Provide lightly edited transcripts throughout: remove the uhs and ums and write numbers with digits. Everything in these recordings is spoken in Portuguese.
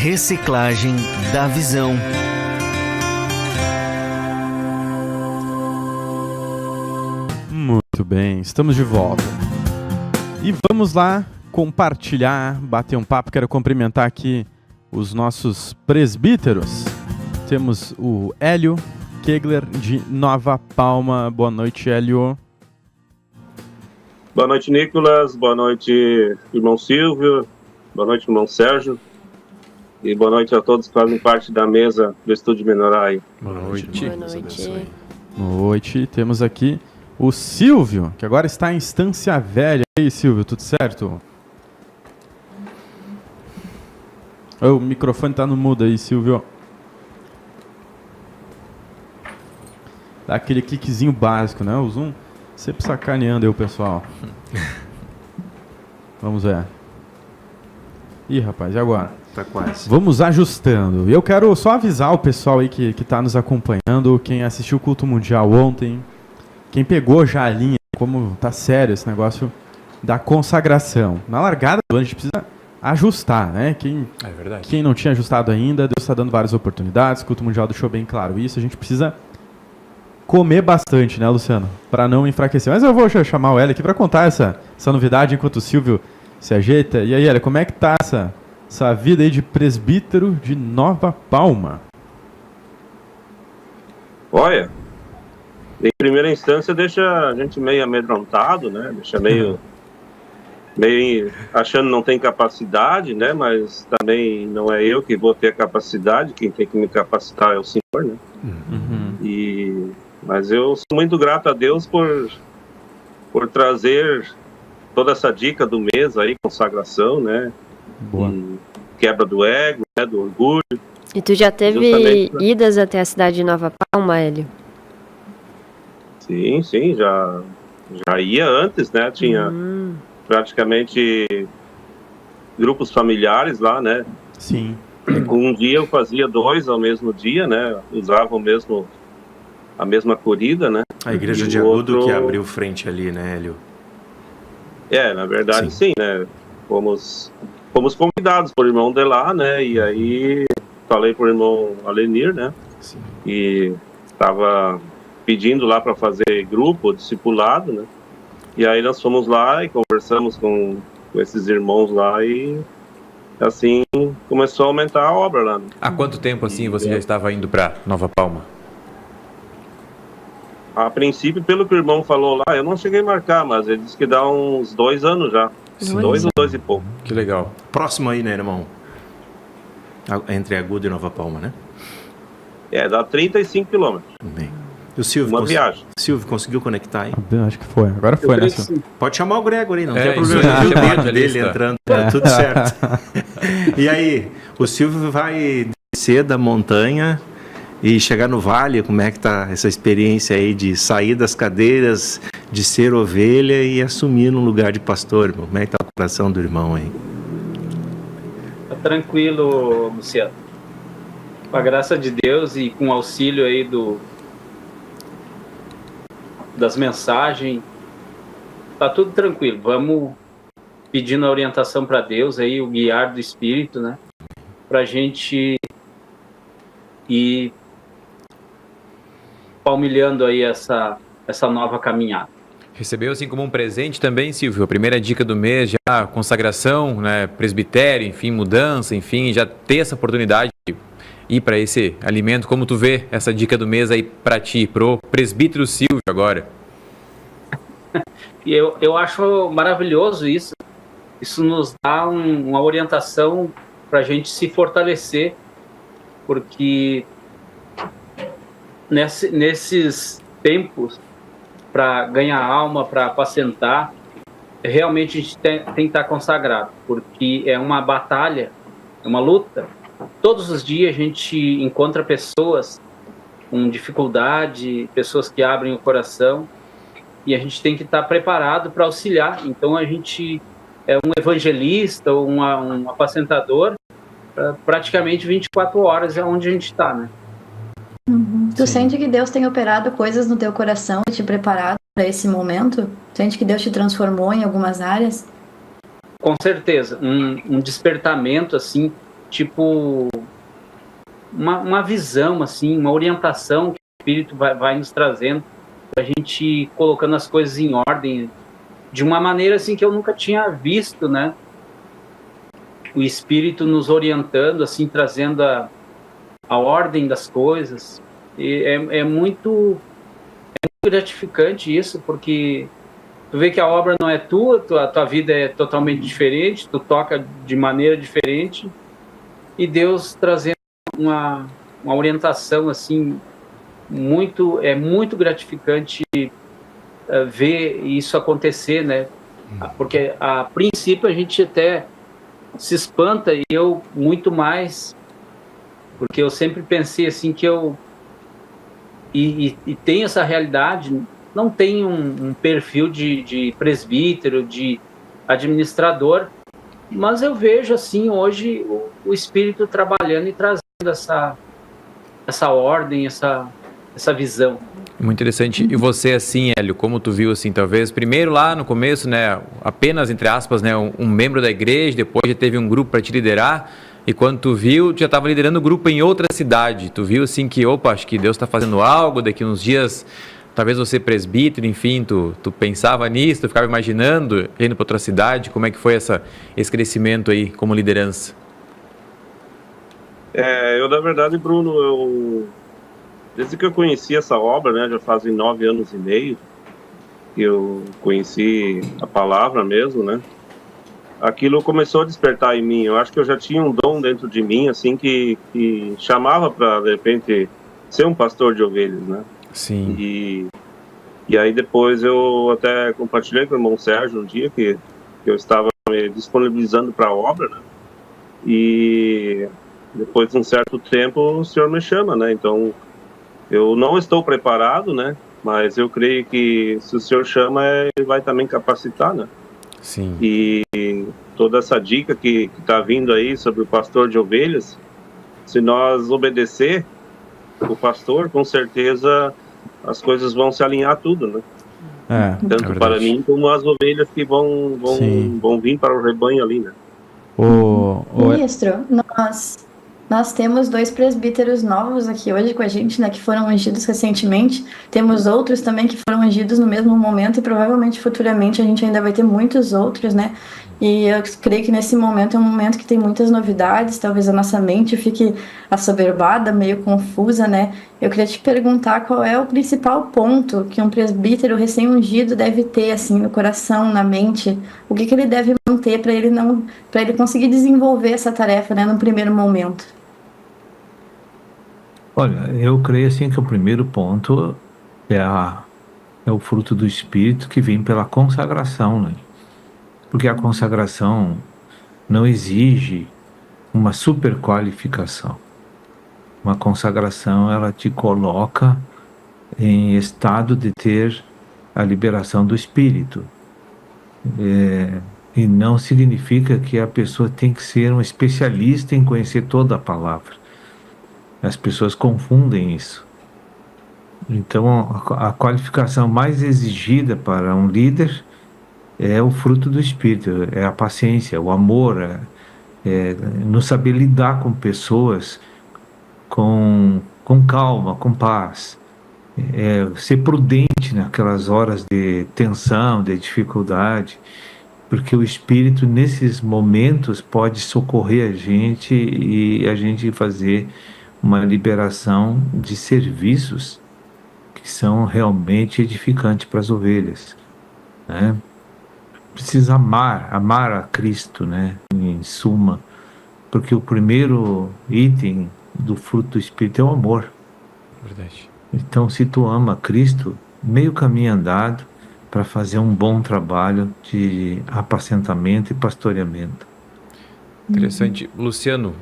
Reciclagem da visão. Muito bem, estamos de volta. E vamos lá compartilhar, bater um papo. Quero cumprimentar aqui os nossos presbíteros. Temos o Hélio Kegler, de Nova Palma. Boa noite, Hélio. Boa noite, Nicolas. Boa noite, irmão Silvio. Boa noite, irmão Sérgio. E boa noite a todos que fazem parte da mesa do Estúdio Menorai. Boa noite. Boa noite. Boa noite. Temos aqui o Silvio, que agora está em Estância Velha. E aí, Silvio, tudo certo? O microfone tá no mudo aí, Silvio. Dá aquele cliquezinho básico, né? O Zoom sempre sacaneando aí o pessoal. Vamos ver. Ih, rapaz, e agora? Tá quase. Vamos ajustando. E eu quero só avisar o pessoal aí que tá nos acompanhando, quem assistiu o Culto Mundial ontem, quem pegou já a linha, como tá sério esse negócio da consagração. Na largada do ano a gente precisa ajustar, né? É verdade. Quem não tinha ajustado ainda, Deus está dando várias oportunidades, o Culto Mundial deixou bem claro isso, a gente precisa comer bastante, né, Luciano? Para não enfraquecer. Mas eu vou chamar o Hélio aqui para contar essa novidade enquanto o Silvio se ajeita. E aí, Hélio, como é que tá essa vida aí de presbítero de Nova Palma? Olha, em primeira instância deixa a gente meio amedrontado, né? Deixa meio achando que não tem capacidade, né? Mas também não é eu que vou ter a capacidade, quem tem que me capacitar é o Senhor, né? Uhum. Mas eu sou muito grato a Deus por trazer toda essa dica do mês aí, consagração, né? Boa. E quebra do ego, né? Do orgulho. E tu já teve Justamente, né? idas até a cidade de Nova Palma, Hélio? Sim, já ia antes, né? Tinha praticamente grupos familiares lá, né? Sim. Um dia eu fazia 2 ao mesmo dia, né? Usavam a mesma corrida, né? A igreja E de o Agudo outro- que abriu frente ali, né, Hélio? Na verdade sim, né? Fomos convidados por irmão de lá, né? E aí falei pro irmão Alenir, né? Sim. E tava pedindo lá para fazer grupo, discipulado, né? E aí nós fomos lá e conversamos com esses irmãos lá e assim começou a aumentar a obra lá, né? Há quanto tempo assim você já estava indo para Nova Palma? A princípio, pelo que o irmão falou lá, eu não cheguei a marcar, mas ele disse que dá uns 2 anos já. Sim. 2 ou 2 e pouco. Que legal. Próximo aí, né, irmão? Entre Agudo e Nova Palma, né? Dá 35 quilômetros. Bem. E o Silvio, Uma viagem. Silvio, conseguiu conectar aí? Acho que foi. Agora foi, né, Silvio? Pode chamar o Gregory, não tem Isso problema. aí, O chama dedo ele, dele está. entrando, tá tudo certo. E aí, o Silvio vai descer da montanha e chegar no vale. Como é que tá essa experiência aí de sair das cadeiras, de ser ovelha e assumir um lugar de pastor, irmão? Como é que tá o coração do irmão aí? Tá tranquilo, Luciano. Com a graça de Deus e com o auxílio aí das mensagens, tá tudo tranquilo. Vamos pedindo a orientação para Deus aí, o guiar do Espírito, né? Pra gente ir palmilhando aí essa nova caminhada. Recebeu assim como um presente também, Silvio, a primeira dica do mês, já consagração, né, presbitério, enfim, mudança, enfim, já ter essa oportunidade de ir para esse alimento. Como tu vê essa dica do mês aí para ti, pro presbítero Silvio agora? E eu acho maravilhoso isso. Isso nos dá uma orientação para a gente se fortalecer, porque nesses tempos, para ganhar alma, para apacentar, realmente a gente tem que estar consagrado, porque é uma batalha, é uma luta. Todos os dias a gente encontra pessoas com dificuldade, pessoas que abrem o coração, e a gente tem que estar preparado para auxiliar. Então a gente é um evangelista ou um apacentador praticamente 24 horas é onde a gente está, né? Tu sente que Deus tem operado coisas no teu coração e te preparado para esse momento? Sente que Deus te transformou em algumas áreas? Com certeza, um despertamento assim tipo, uma visão, assim, uma orientação que o Espírito vai nos trazendo, a gente colocando as coisas em ordem, de uma maneira, assim, que eu nunca tinha visto, né? O Espírito nos orientando, assim, trazendo a ordem das coisas. E é muito gratificante isso, porque tu vê que a obra não é tua, a tua vida é totalmente diferente, tu toca de maneira diferente, e Deus trazendo uma orientação, assim, é muito gratificante ver isso acontecer, né? Porque a princípio a gente até se espanta, e eu muito mais, porque eu sempre pensei assim que eu e tenho essa realidade, não tenho um perfil de presbítero, de administrador, mas eu vejo assim hoje o Espírito trabalhando e trazendo essa ordem, essa visão. Muito interessante. E você, assim, Hélio, como tu viu, assim, talvez, primeiro lá no começo, né, apenas, entre aspas, né, um membro da igreja, depois já teve um grupo para te liderar, e quando tu viu, tu já estava liderando o grupo em outra cidade. Tu viu, assim, que, opa, acho que Deus está fazendo algo, daqui uns dias, talvez você presbítero, enfim, tu pensava nisso, tu ficava imaginando, indo para outra cidade. Como é que foi esse crescimento aí, como liderança? Eu, na verdade, Bruno, desde que eu conheci essa obra, né, já fazem 9 anos e meio que eu conheci a palavra mesmo, né, aquilo começou a despertar em mim. Eu acho que eu já tinha um dom dentro de mim, assim, que chamava para, de repente, ser um pastor de ovelhas, né. Sim. E aí depois eu até compartilhei com o irmão Sérgio um dia que eu estava me disponibilizando para a obra, né, e depois de um certo tempo o Senhor me chama, né, então eu não estou preparado, né? Mas eu creio que se o Senhor chama, Ele vai também capacitar, né? Sim. E toda essa dica que está vindo aí sobre o pastor de ovelhas, se nós obedecer o pastor, com certeza as coisas vão se alinhar tudo, né? Tanto para mim como as ovelhas que vão vir para o rebanho ali, né? Ministro, nós temos 2 presbíteros novos aqui hoje com a gente, né, que foram ungidos recentemente. Temos outros também que foram ungidos no mesmo momento, e provavelmente futuramente a gente ainda vai ter muitos outros, né? E eu creio que nesse momento é um momento que tem muitas novidades, talvez a nossa mente fique assoberbada, meio confusa, né? Eu queria te perguntar qual é o principal ponto que um presbítero recém-ungido deve ter, assim, no coração, na mente. O que ele deve manter para ele conseguir desenvolver essa tarefa, né, no primeiro momento? Olha, eu creio assim que o primeiro ponto é o fruto do Espírito que vem pela consagração, né? Porque a consagração não exige uma super qualificação. Uma consagração, ela te coloca em estado de ter a liberação do Espírito. E não significa que a pessoa tem que ser um especialista em conhecer toda a palavra. As pessoas confundem isso. Então, a qualificação mais exigida para um líder é o fruto do Espírito, é a paciência, o amor, não saber lidar com pessoas com calma, com paz, ser prudente naquelas horas de tensão, de dificuldade, porque o Espírito nesses momentos pode socorrer a gente e a gente fazer uma liberação de serviços que são realmente edificantes para as ovelhas, né? Precisa amar a Cristo, né? Em suma, porque o primeiro item do fruto do Espírito é o amor. Verdade. Então, se tu ama Cristo, meio caminho andado para fazer um bom trabalho de apacentamento e pastoreamento. Interessante. Luciano,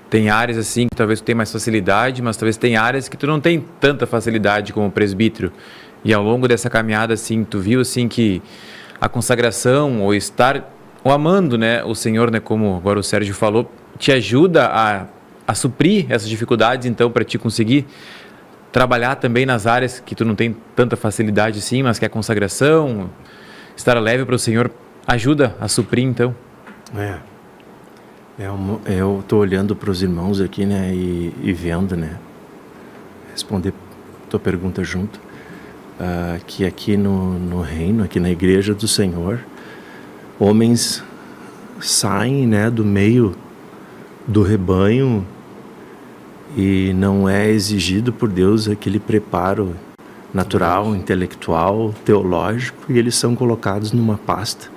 tem áreas assim que talvez tu tenha mais facilidade, mas talvez tem áreas que tu não tem tanta facilidade como presbítero. E ao longo dessa caminhada, assim, tu viu assim que a consagração ou amando, né, o Senhor, né, como agora o Sérgio falou, te ajuda a suprir essas dificuldades, então, para te conseguir trabalhar também nas áreas que tu não tem tanta facilidade assim, mas que a consagração, estar leve para o Senhor, ajuda a suprir, então. Eu estou olhando para os irmãos aqui, né, e vendo, né, responder tua pergunta junto, que aqui no reino, aqui na igreja do Senhor, homens saem, né, do meio do rebanho e não é exigido por Deus aquele preparo natural, intelectual, teológico, e eles são colocados numa pasta.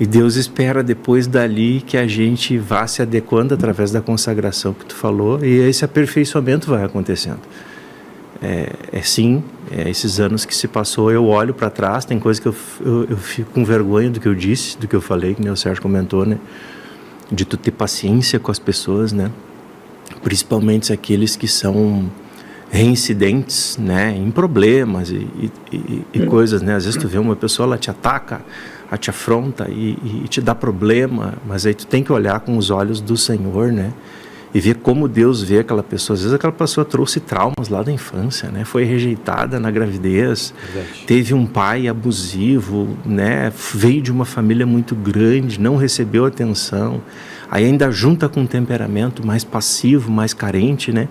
E Deus espera depois dali que a gente vá se adequando através da consagração que tu falou, e esse aperfeiçoamento vai acontecendo. Sim, esses anos que se passou, eu olho para trás, tem coisa que eu fico com vergonha do que eu disse, do que eu falei, que nem o Sérgio comentou, né? De tu ter paciência com as pessoas, né? Principalmente aqueles que são reincidentes, né? Em problemas e coisas, né? Às vezes tu vê uma pessoa, ela te ataca, ela te afronta e te dá problema, mas aí tu tem que olhar com os olhos do Senhor, né? E ver como Deus vê aquela pessoa. Às vezes aquela pessoa trouxe traumas lá da infância, né? Foi rejeitada na gravidez, teve um pai abusivo, né? Veio de uma família muito grande, não recebeu atenção, aí ainda junta com um temperamento mais passivo, mais carente, né?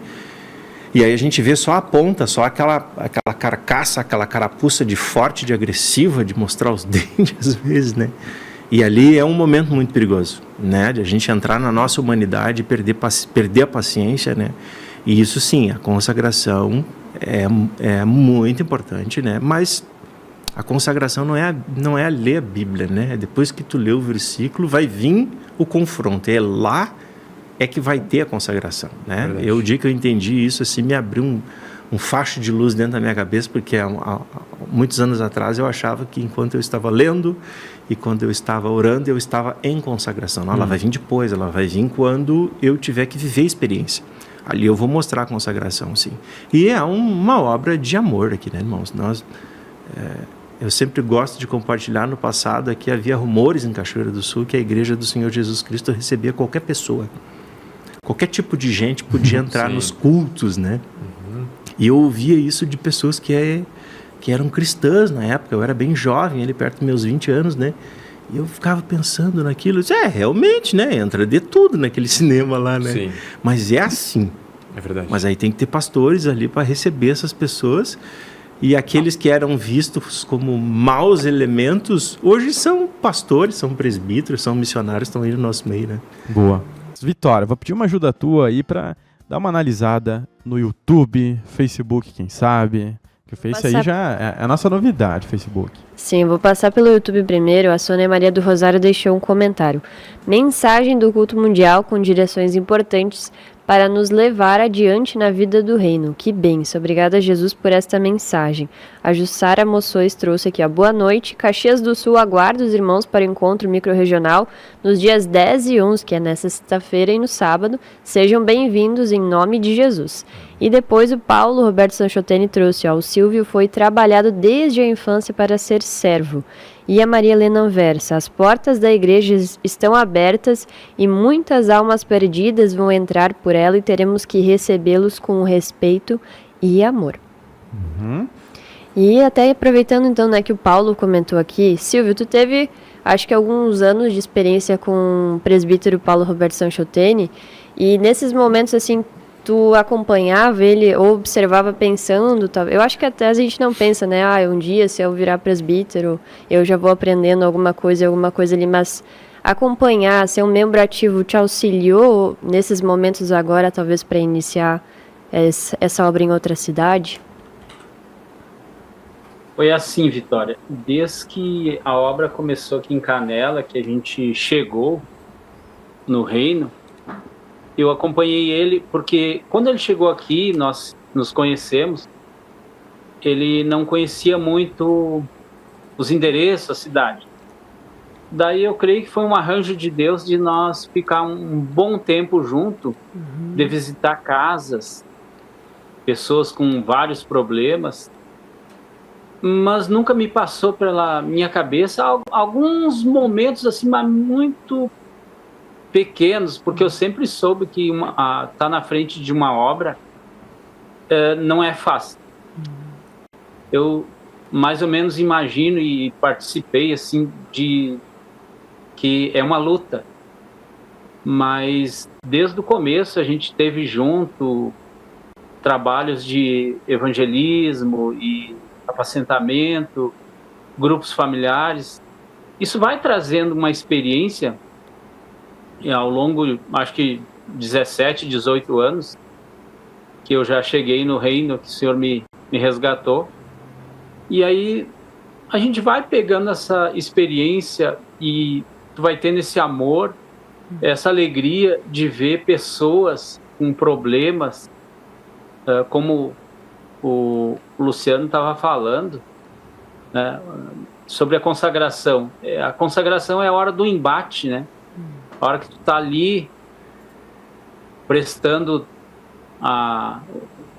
E aí a gente vê só a ponta, só aquela carcaça, aquela carapuça de forte, de agressiva, de mostrar os dentes às vezes, né? E ali é um momento muito perigoso, né? De a gente entrar na nossa humanidade e perder a paciência, né? E isso sim, a consagração é muito importante, né? Mas a consagração não é ler a Bíblia, né? Depois que tu lê o versículo, vai vir o confronto. É lá que vai ter a consagração, né? O dia que eu entendi isso, assim, me abriu um facho de luz dentro da minha cabeça, porque há muitos anos atrás eu achava que enquanto eu estava lendo e quando eu estava orando, eu estava em consagração. Não, ela vai vir depois, ela vai vir quando eu tiver que viver a experiência. Ali eu vou mostrar a consagração, sim. E é uma obra de amor aqui, né, irmãos? Eu sempre gosto de compartilhar. No passado aqui havia rumores em Cachoeira do Sul que a igreja do Senhor Jesus Cristo recebia qualquer pessoa. Qualquer tipo de gente podia entrar nos cultos, né? E eu ouvia isso de pessoas que eram cristãs na época. Eu era bem jovem, ali perto dos meus 20 anos, né? E eu ficava pensando naquilo. Eu disse, realmente, né? Entra de tudo naquele cinema lá, né? Sim. Mas é assim. É verdade. Mas aí tem que ter pastores ali para receber essas pessoas. E aqueles que eram vistos como maus elementos, hoje são pastores, são presbíteros, são missionários, estão aí no nosso meio, né? Boa. Vitória, vou pedir uma ajuda tua aí para dar uma analisada no YouTube, Facebook, quem sabe, que o Face aí já é a nossa novidade, Facebook. Sim, vou passar pelo YouTube primeiro. A Sônia Maria do Rosário deixou um comentário. Mensagem do culto mundial com direções importantes para nos levar adiante na vida do reino. Que bênção. Obrigada, Jesus, por esta mensagem. A Jussara Moções trouxe aqui a boa noite. Caxias do Sul aguarda os irmãos para o encontro microrregional nos dias 10 e 11, que é nesta sexta-feira e no sábado. Sejam bem-vindos em nome de Jesus. E depois o Paulo Roberto Sanchoteni trouxe, o Silvio foi trabalhado desde a infância para ser servo. E a Maria Helena Anversa, as portas da igreja estão abertas e muitas almas perdidas vão entrar por ela e teremos que recebê-los com respeito e amor. E até aproveitando então, né, que o Paulo comentou aqui, Silvio, tu teve, acho que alguns anos de experiência com o presbítero Paulo Roberto Sanchoteni, e nesses momentos assim, tu acompanhava ele ou observava pensando, eu acho que até a gente não pensa, né, um dia se eu virar presbítero, eu já vou aprendendo alguma coisa ali, mas acompanhar, ser um membro ativo te auxiliou nesses momentos agora, talvez para iniciar essa obra em outra cidade? Foi assim, Vitória, desde que a obra começou aqui em Canela, que a gente chegou no reino, eu acompanhei ele, porque quando ele chegou aqui, nós nos conhecemos, ele não conhecia muito os endereços, a cidade. Daí eu creio que foi um arranjo de Deus de nós ficar um bom tempo junto, de visitar casas, pessoas com vários problemas, mas nunca me passou pela minha cabeça alguns momentos assim, mas muito pequenos, porque eu sempre soube que tá na frente de uma obra não é fácil. Eu mais ou menos imagino e participei assim de que é uma luta. mas desde o começo a gente teve junto trabalhos de evangelismo e apacentamento, grupos familiares. Isso vai trazendo uma experiência ao longo, acho que 17, 18 anos, que eu já cheguei no reino, que o Senhor me resgatou. E aí a gente vai pegando essa experiência e tu vai tendo esse amor, essa alegria de ver pessoas com problemas, como o Luciano estava falando, né, sobre a consagração. A consagração é a hora do embate, né? A hora que tu está ali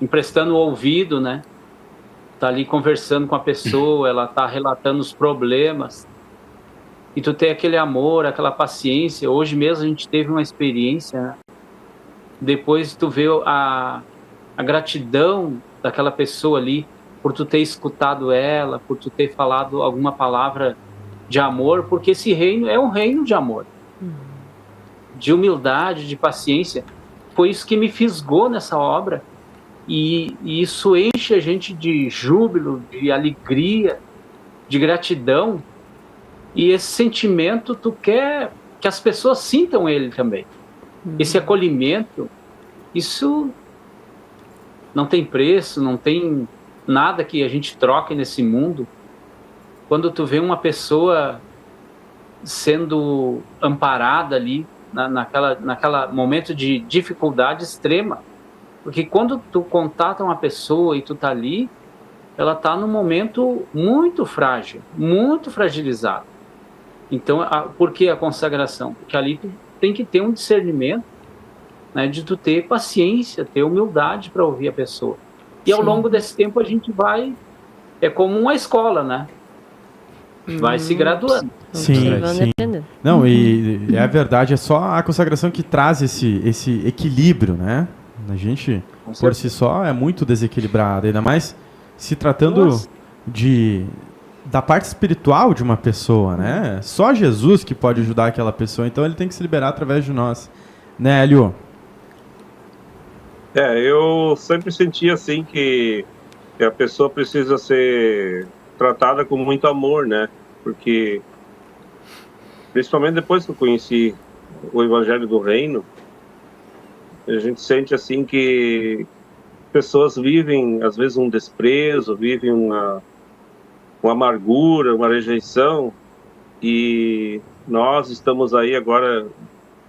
emprestando o ouvido, né? Tá ali conversando com a pessoa, ela tá relatando os problemas, e tu tem aquele amor, aquela paciência. Hoje mesmo a gente teve uma experiência, né? Depois tu vê a gratidão daquela pessoa ali, por tu ter escutado ela, por tu ter falado alguma palavra de amor, porque esse reino é um reino de amor, de humildade, de paciência. Foi isso que me fisgou nessa obra, e isso enche a gente de júbilo, de alegria, de gratidão, e esse sentimento tu quer que as pessoas sintam ele também. Esse acolhimento, isso não tem preço, não tem nada que a gente troque nesse mundo. Quando tu vê uma pessoa sendo amparada ali, naquela momento de dificuldade extrema, porque quando tu contata uma pessoa e tu tá ali, ela tá num momento muito frágil, muito fragilizado. Então, por que a consagração? Porque ali tu tem que ter um discernimento, né, de tu ter paciência, ter humildade para ouvir a pessoa. E ao longo desse tempo a gente vai, é como uma escola, né? Vai se graduando. Sim. Não, e é verdade, é só a consagração que traz esse equilíbrio, né? A gente, por si só, é muito desequilibrado, ainda mais se tratando da parte espiritual de uma pessoa, né? Só Jesus que pode ajudar aquela pessoa, então ele tem que se liberar através de nós. Né, Hélio? Eu sempre senti assim que a pessoa precisa ser tratada com muito amor, né? Porque, principalmente depois que eu conheci o Evangelho do Reino, a gente sente assim que pessoas vivem, às vezes, um desprezo, vivem uma amargura, uma rejeição, e nós estamos aí agora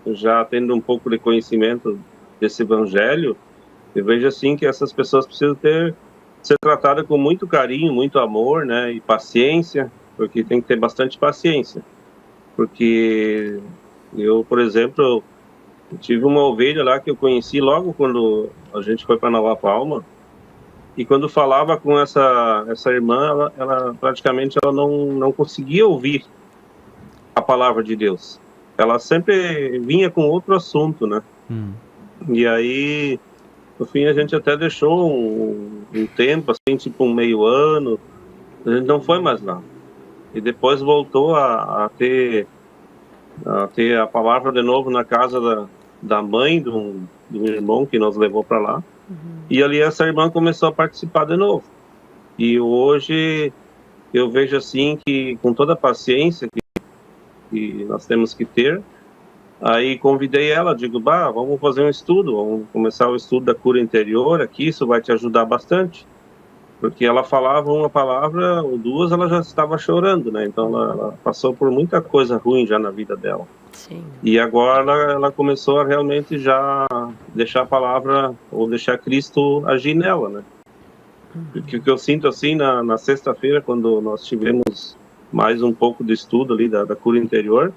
já tendo um pouco de conhecimento desse Evangelho. Eu vejo assim que essas pessoas precisam ser tratadas com muito carinho, muito amor, né, e paciência, porque tem que ter bastante paciência. Porque eu, por exemplo, tive uma ovelha lá que eu conheci logo quando a gente foi para Nova Palma, e quando falava com essa irmã, ela praticamente não conseguia ouvir a palavra de Deus. Ela sempre vinha com outro assunto, né? E aí, no fim, a gente até deixou um tempo, assim, tipo um meio ano, a gente não foi mais lá. E depois voltou a ter a palavra de novo na casa da mãe do irmão que nos levou para lá. E ali essa irmã começou a participar de novo. E hoje eu vejo assim que, com toda a paciência que nós temos que ter, aí convidei ela, digo, vamos fazer um estudo, vamos começar o estudo da cura interior aqui, isso vai te ajudar bastante. Porque ela falava uma palavra ou duas, ela já estava chorando, né? Então ela passou por muita coisa ruim já na vida dela. Sim. E agora ela começou a realmente já deixar a palavra, ou deixar Cristo agir nela, né? Porque o que eu sinto assim na sexta-feira, quando nós tivemos mais um pouco de estudo ali da cura interior,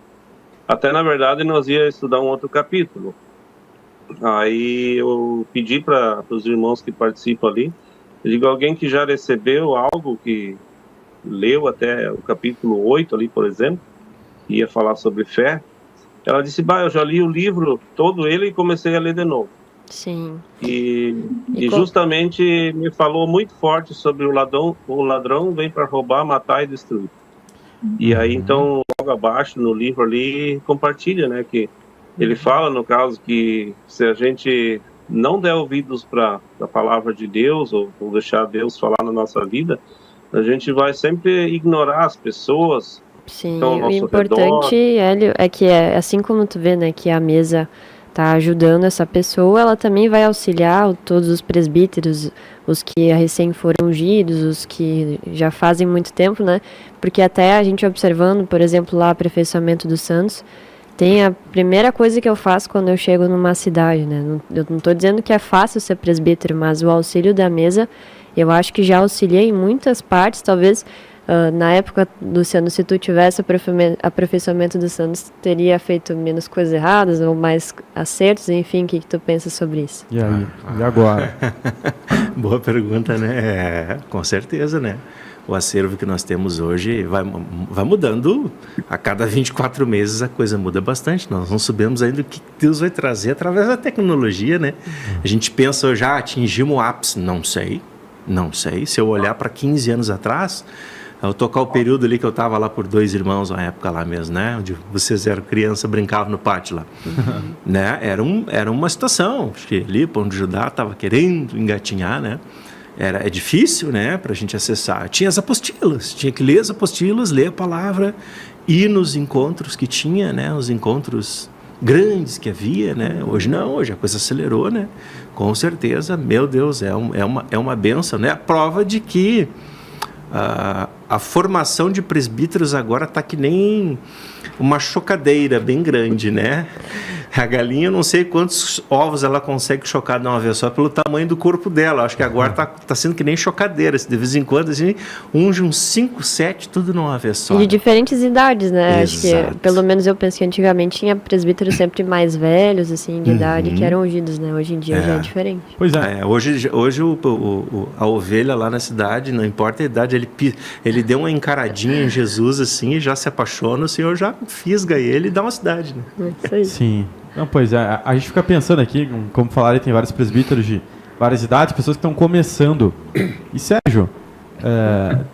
até na verdade nós ia estudar um outro capítulo. Aí eu pedi para os irmãos que participam ali, eu digo, alguém que já recebeu algo, que leu até o capítulo 8 ali, por exemplo, ia falar sobre fé. Ela disse, eu já li o livro todo ele e comecei a ler de novo. Sim. E justamente me falou muito forte sobre o ladrão vem para roubar, matar e destruir. E aí, então, logo abaixo no livro ali, compartilha, né, que ele fala, no caso, que se a gente não der ouvidos para a palavra de Deus, ou deixar Deus falar na nossa vida, a gente vai sempre ignorar as pessoas. Sim, o importante, Hélio, é que assim como tu vê, né, que a mesa está ajudando essa pessoa, ela também vai auxiliar todos os presbíteros, os que recém foram ungidos, os que já fazem muito tempo, né? Porque até a gente observando, por exemplo, lá o aperfeiçoamento dos santos, tem a primeira coisa que eu faço quando eu chego numa cidade, né? Eu não estou dizendo que é fácil ser presbítero, mas o auxílio da mesa, eu acho que já auxiliei em muitas partes, talvez. Na época, Luciano, se tu tivesse aperfeiçoamento dos santos, teria feito menos coisas erradas ou mais acertos, enfim, o que tu pensa sobre isso? E aí? E agora? Boa pergunta, né? Com certeza, né? O acervo que nós temos hoje vai mudando. A cada 24 meses a coisa muda bastante. Nós não sabemos ainda o que Deus vai trazer através da tecnologia, né? A gente pensa, já atingimos o ápice. Não sei. Se eu olhar para 15 anos atrás... Eu tocar o período ali que eu estava lá por 2 irmãos, na época lá mesmo, né? Onde vocês eram criança, brincavam no pátio lá. Né? Era uma situação. Acho que ali, onde o Judá estava querendo engatinhar, né? É difícil, né? Para a gente acessar. Tinha as apostilas. Tinha que ler as apostilas, ler a palavra, ir nos encontros que tinha, né? Os encontros grandes que havia, né? Hoje não, hoje a coisa acelerou, né? Com certeza, meu Deus, é uma bênção, né? A prova de que a formação de presbíteros agora está que nem uma chocadeira bem grande, né? A galinha, não sei quantos ovos ela consegue chocar de uma vez só pelo tamanho do corpo dela. Acho que agora tá sendo que nem chocadeira. De vez em quando, assim, uns 5, 7, tudo de uma vez só. E de diferentes idades, né? Exato. Acho que, pelo menos eu penso que antigamente tinha presbíteros sempre mais velhos, assim, de idade, que eram ungidos, né? Hoje em dia já é diferente. Pois é. Hoje a ovelha lá na cidade, não importa a idade, ele deu uma encaradinha em Jesus, assim, e já se apaixona, o Senhor já fisga ele e dá uma cidade, né? Isso aí. Sim. Não, pois é, a gente fica pensando aqui, como falaram, tem vários presbíteros de várias idades, pessoas que estão começando. E, Sérgio,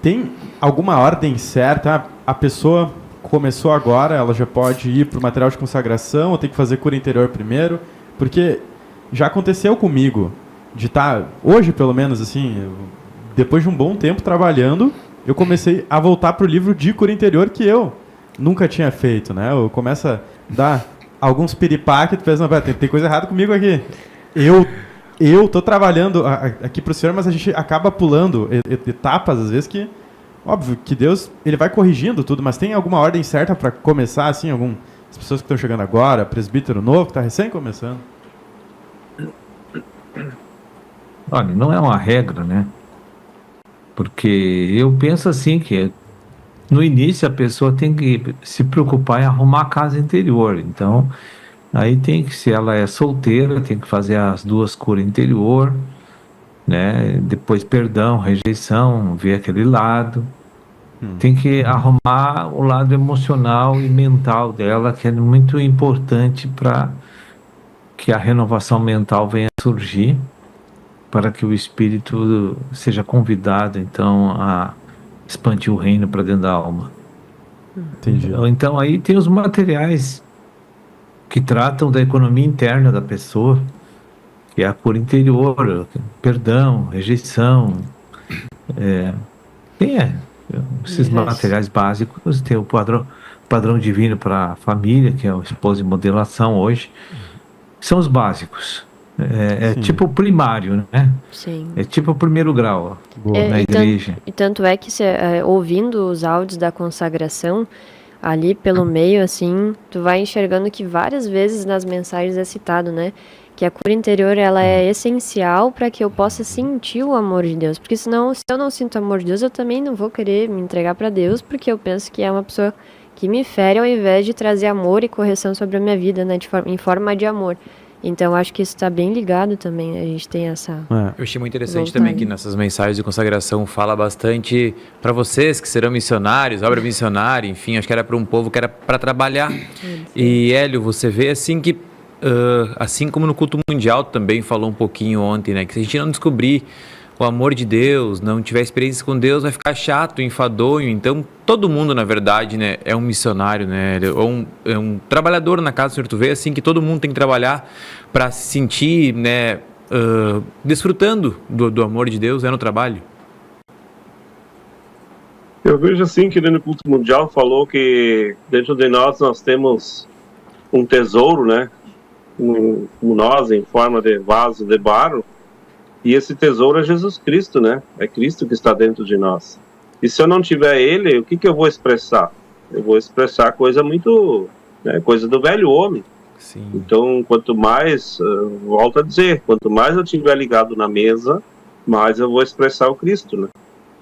tem alguma ordem certa? A pessoa começou agora, ela já pode ir para o material de consagração ou tem que fazer cura interior primeiro? Porque já aconteceu comigo, de estar, hoje pelo menos, assim, depois de um bom tempo trabalhando, eu comecei a voltar para o livro de cura interior que eu nunca tinha feito, né? Eu começo a dar alguns piripaques, tu pensa, tem coisa errada comigo aqui. Eu tô trabalhando aqui pro Senhor, mas a gente acaba pulando etapas, às vezes, que, óbvio, que Deus, ele vai corrigindo tudo, mas tem alguma ordem certa para começar, assim, as pessoas que estão chegando agora, presbítero novo, que tá recém começando? Olha, não é uma regra, né? Porque eu penso assim, que no início a pessoa tem que se preocupar em arrumar a casa interior. Então, aí se ela é solteira, tem que fazer as 2 curas interior, né? Depois perdão, rejeição, ver aquele lado. Tem que arrumar o lado emocional e mental dela, que é muito importante para que a renovação mental venha a surgir, para que o espírito seja convidado, então, a expandir o reino para dentro da alma. Entendi. Então aí tem os materiais que tratam da economia interna da pessoa, que é a cura interior, perdão, rejeição, esses materiais básicos. Tem o padrão divino para a família, que é o esposo e modelação hoje, são os básicos. Tipo primário, né? Sim. É tipo o primeiro grau na igreja. E tanto é que, ouvindo os áudios da consagração, ali pelo meio, assim, tu vai enxergando que várias vezes nas mensagens é citado, né? Que a cura interior, ela é essencial para que eu possa sentir o amor de Deus. Porque senão, se eu não sinto o amor de Deus, eu também não vou querer me entregar para Deus, porque eu penso que é uma pessoa que me fere ao invés de trazer amor e correção sobre a minha vida, né? Em forma de amor. Então, acho que isso está bem ligado também, a gente tem essa... Eu achei muito interessante também que nessas mensagens de consagração fala bastante para vocês que serão missionários, obra missionária, enfim, acho que era para um povo que era para trabalhar. E, Hélio, você vê assim que, assim como no culto mundial também falou um pouquinho ontem, né, que se a gente não descobrir o amor de Deus, não tiver experiência com Deus, vai ficar chato, enfadonho. Então, todo mundo, na verdade, né, é um missionário, né, é um trabalhador na casa do Senhor. Tu vê assim que todo mundo tem que trabalhar para se sentir, né, desfrutando do amor de Deus, no trabalho. Eu vejo assim que no culto mundial falou que dentro de nós temos um tesouro, né, nós em forma de vaso de barro. E esse tesouro é Jesus Cristo, né? É Cristo que está dentro de nós. E se eu não tiver Ele, o que eu vou expressar? Eu vou expressar coisa muito... né, coisa do velho homem. Sim. Então, quanto mais... volto a dizer, quanto mais eu estiver ligado na mesa, mais eu vou expressar o Cristo, né?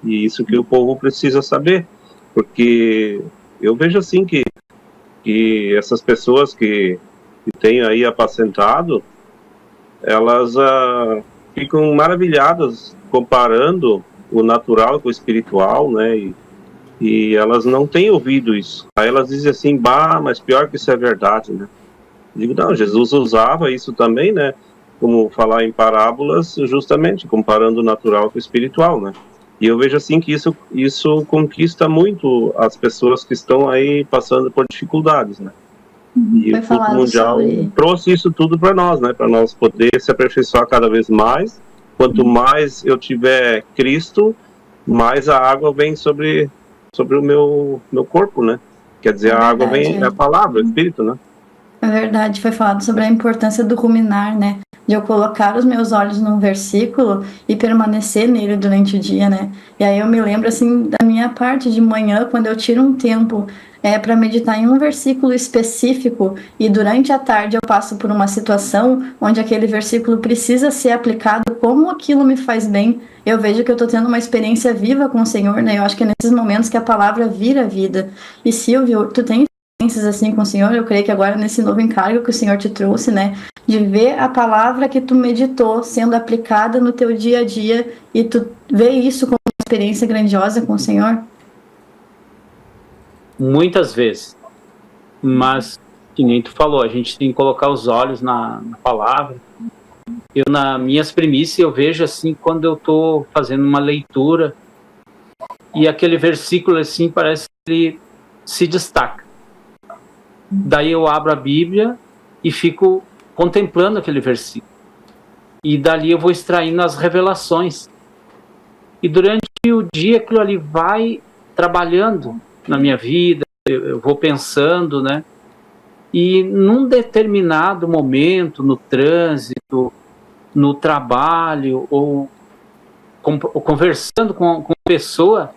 E isso que o povo precisa saber. Porque eu vejo assim que essas pessoas que têm aí apacentado, elas... ficam maravilhadas comparando o natural com o espiritual, né? E elas não têm ouvido isso. Aí elas dizem assim, mas pior que isso é verdade, né? Digo, não, Jesus usava isso também, né? Como falar em parábolas, justamente comparando o natural com o espiritual, né? E eu vejo assim que isso conquista muito as pessoas que estão aí passando por dificuldades, né? E o culto mundial trouxe isso tudo para nós, né? Para nós poder se aperfeiçoar cada vez mais. Quanto mais eu tiver Cristo, mais a água vem sobre o meu corpo, né? Quer dizer, a água vem, é a palavra, o Espírito, né? É verdade, foi falado sobre a importância do ruminar, né? De eu colocar os meus olhos num versículo e permanecer nele durante o dia, né? E aí eu me lembro, assim, da minha parte de manhã, quando eu tiro um tempo para meditar em um versículo específico e durante a tarde eu passo por uma situação onde aquele versículo precisa ser aplicado, como aquilo me faz bem, eu vejo que eu estou tendo uma experiência viva com o Senhor, né? Eu acho que é nesses momentos que a palavra vira vida. E Silvio, tu tem experiências assim com o Senhor? Eu creio que agora nesse novo encargo que o Senhor te trouxe, né? De ver a palavra que tu meditou sendo aplicada no teu dia a dia e tu vê isso como uma experiência grandiosa com o Senhor? Muitas vezes, mas que nem tu falou, a gente tem que colocar os olhos na palavra. Eu, nas minhas primícias, eu vejo assim, quando eu estou fazendo uma leitura e aquele versículo assim, parece que ele se destaca. Daí eu abro a Bíblia e fico contemplando aquele versículo. E dali eu vou extraindo as revelações. E durante o dia aquilo ali vai trabalhando na minha vida, eu vou pensando, né? E num determinado momento, no trânsito, no trabalho, ou conversando com uma pessoa,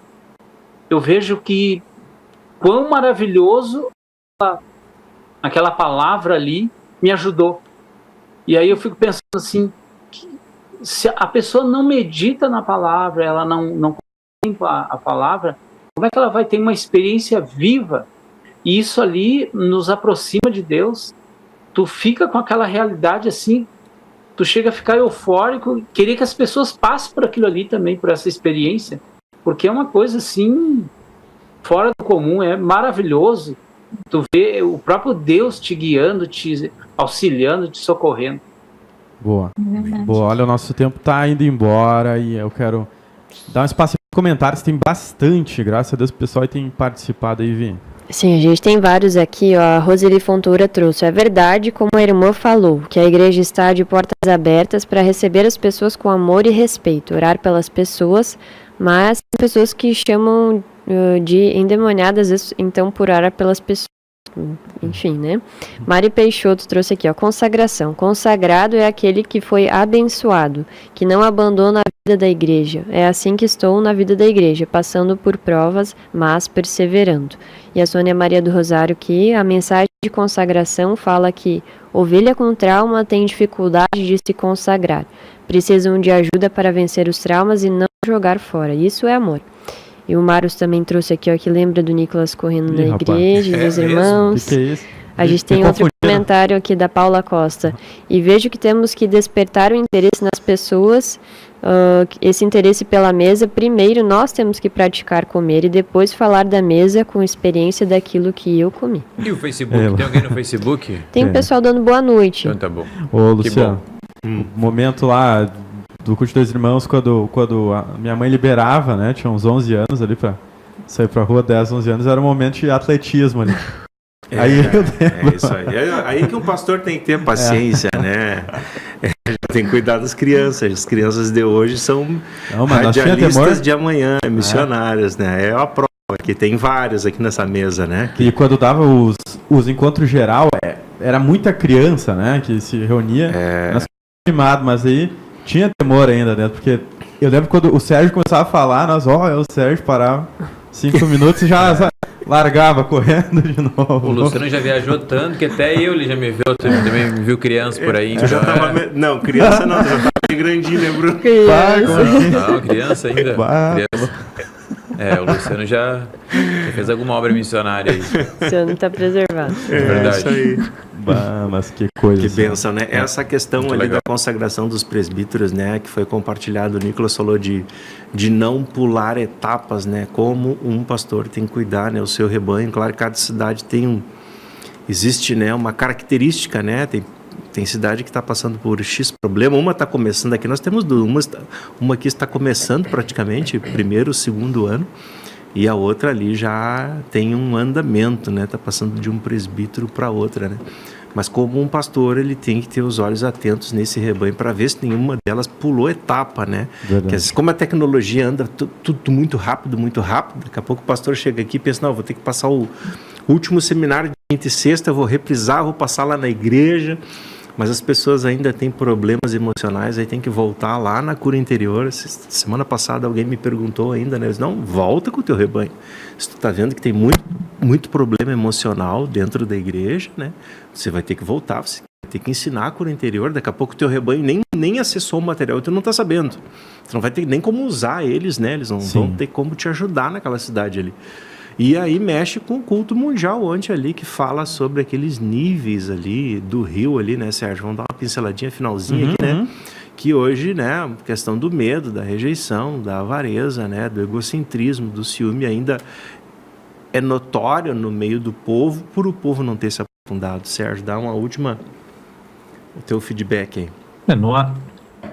eu vejo que quão maravilhoso aquela palavra ali me ajudou. E aí eu fico pensando assim, se a pessoa não medita na palavra, ela não contempla a palavra, como é que ela vai ter uma experiência viva? E isso ali nos aproxima de Deus. Tu fica com aquela realidade assim, tu chega a ficar eufórico, querer que as pessoas passem por aquilo ali também, por essa experiência, porque é uma coisa assim, fora do comum, é maravilhoso. Tu vê o próprio Deus te guiando, te auxiliando, te socorrendo. Boa. Boa, olha, o nosso tempo tá indo embora e eu quero dar um espaço para comentários, tem bastante, graças a Deus o pessoal tem participado aí, Vi. Sim, a gente tem vários aqui, ó. A Roseli Fontoura trouxe. É verdade, como a irmã falou, que a igreja está de portas abertas para receber as pessoas com amor e respeito, orar pelas pessoas, mas tem pessoas que chamam de endemoniadas, então por orar pelas pessoas. Enfim, né? Mari Peixoto trouxe aqui, ó. Consagração. Consagrado é aquele que foi abençoado, que não abandona a vida da igreja. É assim que estou na vida da igreja, passando por provas, mas perseverando. E a Sônia Maria do Rosário, que a mensagem de consagração fala que ovelha com trauma tem dificuldade de se consagrar. Precisam de ajuda para vencer os traumas e não jogar fora. Isso é amor. E o Marius também trouxe aqui, ó, que lembra do Nicolas correndo na igreja, dos irmãos. Que é isso? A gente tem outro comentário aqui da Paula Costa. E vejo que temos que despertar o interesse nas pessoas, esse interesse pela mesa. Primeiro nós temos que praticar comer e depois falar da mesa com experiência daquilo que eu comi. E o Facebook? Tem alguém no Facebook? Tem um pessoal dando boa noite. Então tá bom. Ô, Luciano, momento lá do culto dos irmãos, quando a minha mãe liberava, né? Tinha uns 11 anos ali pra sair pra rua, 10, 11 anos, era um momento de atletismo ali. Aí eu lembro. É isso aí. Aí que um pastor tem que ter paciência, né? Tem que cuidar das crianças. As crianças de hoje são radialistas de amanhã, missionárias, né? É a prova que tem vários aqui nessa mesa, né? E quando dava os encontros geral, era muita criança, né? Que se reunia. Nós animado, mas aí tinha temor ainda dentro, porque eu lembro quando o Sérgio começava a falar, nós, é o Sérgio parava 5 minutos e já largava correndo de novo. O Luciano já viajou tanto que até ele já me viu, também me viu criança por aí. Então, Não, criança não, já tava bem grandinho, né, Bruno? Não, criança ainda. Criança. O Luciano já fez alguma obra missionária aí. O Luciano está preservado. Verdade. Isso aí. Mas que coisa. Que bênção, né? Essa questão ali da consagração dos presbíteros, né? Que foi compartilhado, o Nicolas falou de não pular etapas, né? Como um pastor tem que cuidar, né? O seu rebanho. Claro que cada cidade existe, né? Uma característica, né? Tem cidade que está passando por X problema. Uma está começando aqui, nós temos duas. Uma aqui está começando praticamente, primeiro, segundo ano. E a outra ali já tem um andamento, né? Está passando de um presbítero para outra, né? Mas como um pastor, ele tem que ter os olhos atentos nesse rebanho para ver se nenhuma delas pulou etapa, né? Porque às vezes, como a tecnologia anda tudo muito rápido, daqui a pouco o pastor chega aqui e pensa, não, vou ter que passar o último seminário de quinta e sexta, eu vou reprisar, vou passar lá na igreja. Mas as pessoas ainda têm problemas emocionais, aí tem que voltar lá na cura interior. Semana passada alguém me perguntou ainda, né? Eu disse, não, volta com o teu rebanho. Se tu está vendo que tem muito problema emocional dentro da igreja, né? Você vai ter que voltar, você vai ter que ensinar a cura interior. Daqui a pouco o teu rebanho nem acessou o material, tu não está sabendo. Tu não vai ter nem como usar eles, né? Eles não vão ter como te ajudar naquela cidade ali. E aí mexe com o culto mundial ontem ali, que fala sobre aqueles níveis ali do rio ali, né, Sérgio? Vamos dar uma pinceladinha finalzinha aqui, né? Que hoje, né, a questão do medo, da rejeição, da avareza, né, do egocentrismo, do ciúme ainda é notório no meio do povo, por o povo não ter se aprofundado. Sérgio, dá uma última, o teu feedback aí.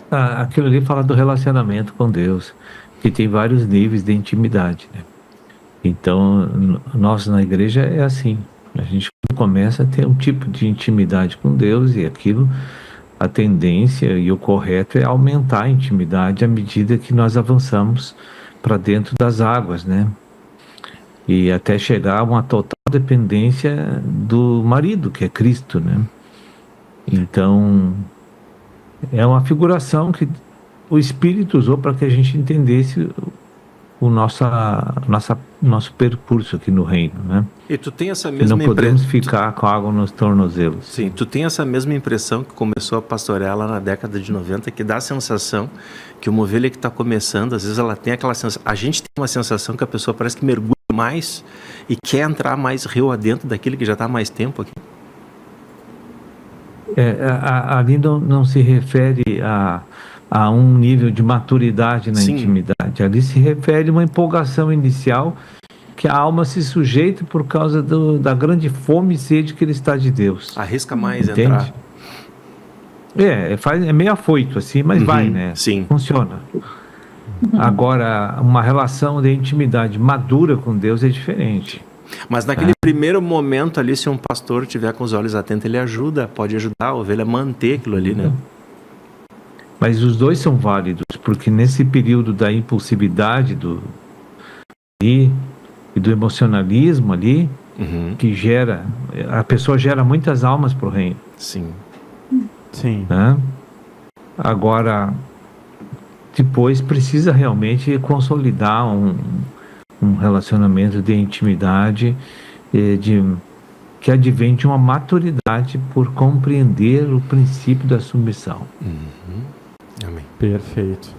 Aquilo ali fala do relacionamento com Deus, que tem vários níveis de intimidade, né? Então, nós na igreja é assim, a gente começa a ter um tipo de intimidade com Deus e aquilo, a tendência e o correto é aumentar a intimidade à medida que nós avançamos para dentro das águas, né? E até chegar a uma total dependência do marido, que é Cristo, né? Então, é uma figuração que o Espírito usou para que a gente entendesse o nosso percurso aqui no reino, né? E tu tem essa mesma não podemos ficar com água nos tornozelos. Sim, tu tem essa mesma impressão que começou a pastorear lá na década de 90, que dá a sensação que uma ovelha que está começando, às vezes ela tem aquela sensação, a gente tem uma sensação que a pessoa parece que mergulha mais e quer entrar mais rio adentro daquele que já está há mais tempo aqui. Ali não se refere a um nível de maturidade na intimidade. Ali se refere a uma empolgação inicial que a alma se sujeita por causa da grande fome e sede que ele está de Deus. Arrisca mais entende? Entrar. É meio afoito assim, mas vai, né? Sim. Funciona. Agora, uma relação de intimidade madura com Deus é diferente. Mas naquele primeiro momento ali, se um pastor tiver com os olhos atentos, ele pode ajudar a ovelha a manter aquilo ali, né? Mas os dois são válidos, porque nesse período da impulsividade e do emocionalismo ali, que a pessoa gera muitas almas para o reino. Sim. Né? Agora, depois precisa realmente consolidar um relacionamento de intimidade, que advém de uma maturidade por compreender o princípio da submissão. Amém. Perfeito.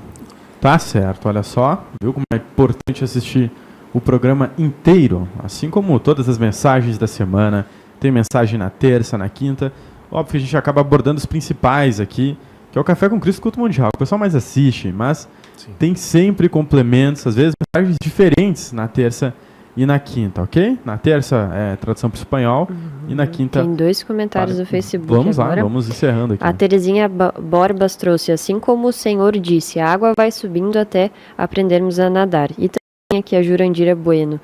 Tá certo, olha só, viu como é importante assistir o programa inteiro, assim como todas as mensagens da semana. Tem mensagem na terça, na quinta. Óbvio que a gente acaba abordando os principais aqui, que é o Café com Cristo Culto Mundial. O pessoal mais assiste, mas tem sempre complementos, às vezes mensagens diferentes na terça e na quinta, ok? Na terça é tradução para o espanhol e na quinta... Tem 2 comentários no Facebook Vamos agora. lá, vamos encerrando aqui. A Terezinha Borbas trouxe, assim como o Senhor disse, a água vai subindo até aprendermos a nadar. E também aqui a Jurandira Bueno.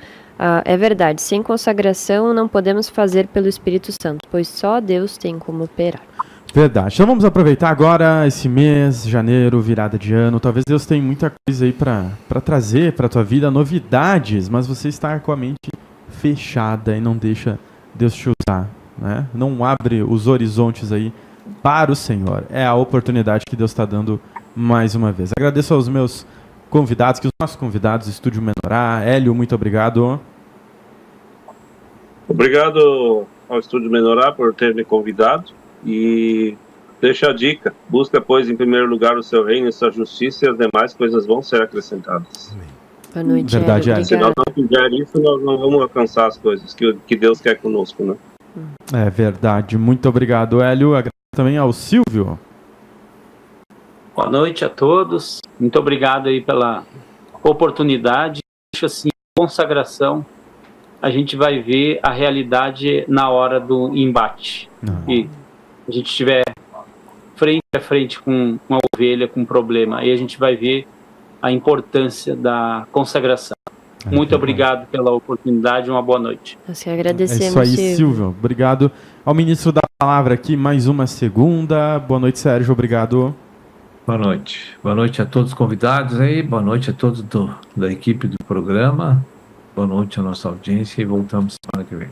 É verdade, sem consagração não podemos fazer pelo Espírito Santo, pois só Deus tem como operar. Verdade. Então vamos aproveitar agora esse mês, janeiro, virada de ano. Talvez Deus tenha muita coisa aí para trazer para a tua vida, novidades, mas você está com a mente fechada e não deixa Deus te usar, né? Não abre os horizontes aí para o Senhor. É a oportunidade que Deus está dando mais uma vez. Agradeço aos meus convidados, que os nossos convidados, Estúdio Menorá. Hélio, muito obrigado. Obrigado ao Estúdio Menorá por ter me convidado. E deixa a dica, busca, pois, em primeiro lugar o seu reino e sua justiça, e as demais coisas vão ser acrescentadas. Boa noite, Verdade, Hélio. Se nós não fizer isso, nós não vamos alcançar as coisas que Deus quer conosco, né? É verdade. Muito obrigado, Hélio. Agradeço também ao Silvio. Boa noite a todos. Muito obrigado aí pela oportunidade. Acho assim, consagração, a gente vai ver a realidade na hora do embate. E a gente estiver frente a frente com uma ovelha com um problema, aí a gente vai ver a importância da consagração. Muito obrigado pela oportunidade, uma boa noite. Nós que agradecemos, É isso aí, Silvio. Obrigado ao ministro da palavra aqui, mais uma segunda. Boa noite, Sérgio. Obrigado. Boa noite. Boa noite a todos os convidados aí, boa noite a todos da equipe do programa, boa noite à nossa audiência e voltamos semana que vem.